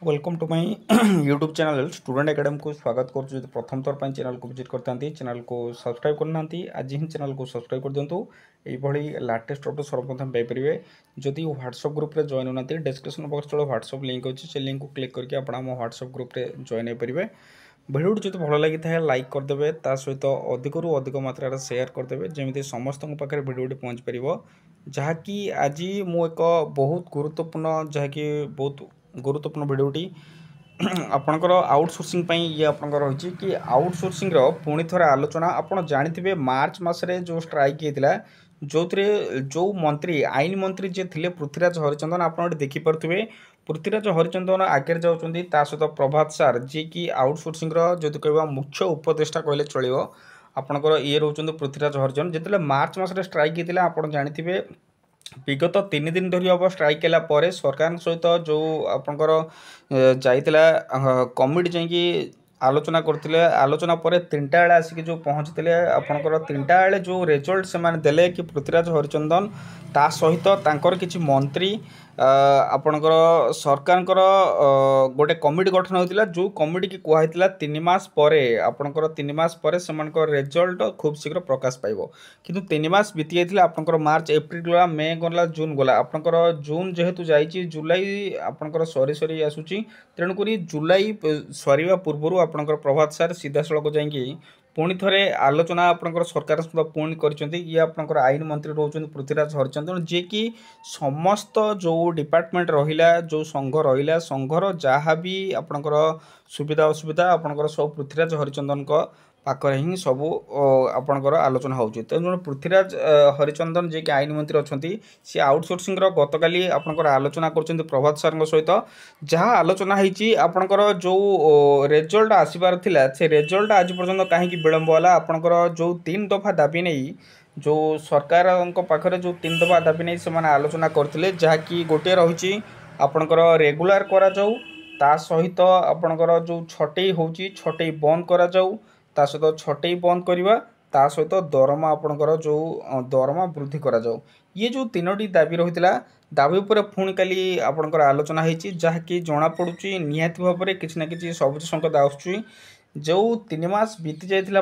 Welcome to my YouTube channel student academy को स्वागत करुँ। प्रथम थर पर चैनल को विजिट करते चैनल को सब्सक्राइब करना आज ही चैनल को सब्सक्राइब कर दिंतु। यही लाटेस्ट अपडेट सर्वप्रथम पाइपर जदि व्हाट्सएप ग्रुप रे जॉइन होना डिस्क्रिप्शन बॉक्स तले व्हाट्सएप लिंक अच्छी से लिंक को क्लिक करके आप व्हाट्सएप ग्रुप रे जॉइन हो भिडियो जो भल लगी था लाइक करदे सहित अधिक अधिक मात्रा शेयर करदे जमी समस्त पाखे भिडियो पहुँच पार जहाँकि आज मु एक बहुत गुरुत्वपूर्ण जहाँकि बहुत गुरुत्वपूर्ण भिडियोटी आपणकर आउटसोर्सिंग ये आपंकर रही कि आउटसोर्सिंग पुणी थोड़े आलोचना आपड़ जानी मार्च मसरे जो स्ट्राइक होता जो जो मंत्री आईन मंत्री जी थे पृथ्वीराज हरिचंदन आप देखिपे पृथ्वीराज हरिचंदन आगे जाऊँच सहित प्रभात सार जी कि आउटसोर्सिंग जो कह मुख्य उपदेष्टा कहले चलो आपणकर ये रोच पृथ्वीराज हरिचंदन जिते मार्च मसरे स्ट्राइक होता आप जानी विगत 3 दिन धरी हम स्ट्राइक कला सरकार सहित जो आपंकर जाइला कमिटी जाकि आलोचना करते आलोचना पर 3टा बेले आसिक जो पहुँचते आपंकर 3टा बेले जो रिजल्ट से देले कि पृथ्वीराज हरिचंदन ता सहित तांकर किछि मंत्री आपणकर सरकार गोटे कमिटी गठन होता जो कमिटी की कहला 3 मास पर आपणकर 3 मास पर से रिजल्ट खूब शीघ्र प्रकाश पाइब किंतु 3 मास बीती जाइए आपणकर मार्च एप्रिल गला मे गला जून गला आपणकर जून जेहेतु जाइए जुलाई आपणकर सरी सरी आसूची तेणुक जुलाई सरीवा पूर्व आपणकर प्रभात सार सीधा सड़क जाइए पुणी थे आलोचना आपंकर सरकार पुणी कर आईन मंत्री रोच पृथ्वीराज हरिचंदन जी कि समस्त जो डिपार्टमेंट रहा जो संघ रहा संघर जहाँ भी आपंकर सुविधा असुविधा आपंकर सब पृथ्वीराज हरिचंदन पाखरे ही सब आपंकर आलोचना होती तेणु पृथ्वीराज हरिचंदन जी कि आईन मंत्री अच्छा सी आउटसोर्सिंग गतकाली आपंकर आलोचना कर प्रभात सार सहित जहाँ आलोचना होती आपंकर जो रिजल्ट आसबार थिला से रिजल्ट आज पर्यंत कहीं विलंब है आपंकर जो 3 दफा दाबी नहीं जो सरकार पाखरे जो 3 दफा दाबी नहीं से आलोचना करते जहाँकि गोटे रही आपंकर रेगुलार करा जाऊ ता सहित आपंकर जो छटई होची छटई बंद करा जाऊ ता सहित छटई बंद करवा ता सहित दरमा आपंकर जो दरमा वृद्धि करा जाऊ ये जो 3टी दाबी रही दाबी पर पुणी काली आपंकर आलोचना होती जहाँकि जमापड़ी निहाती भाव में किसी ना कि सबुज संकेत आसूँ जो 3 मास बीती जाइला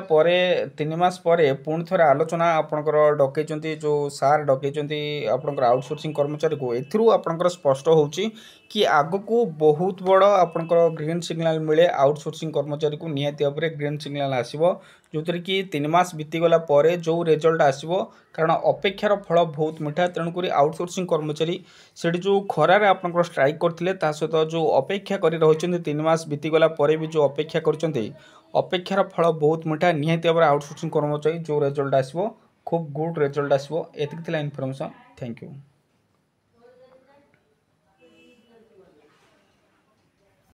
3 मास पर पुणी थे आलोचना आपंकर डकई जो सार डकई आपंकर आउटसोर्सिंग कर्मचारी को एथरू आपंकर स्पष्ट होची कि आग को बहुत बड़ आपंकर ग्रीन सिग्नाल मिले आउटसोर्सिंग कर्मचारी को निहाती भाव में ग्रीन सिग्नाल आसो जो थी कि 3 मास बीतीगला जो रिजल्ट आसो कारण अपेक्षार फल बहुत मीठा तेणुक आउटसोर्सिंग कर्मचारी से जो खरार आपंकर स्ट्राइक करते सहित जो अपेक्षा कर रही 3 मास बीतीगला भी जो अपेक्षा कर अपेक्षार फल बहुत मीठा निहाती भाव आउटसोर्सिंग कर्मचारी जो रिजल्ट आसो खूब गुड रिजल्ट आसो एतिक इनफॉरमेशन थैंक यू।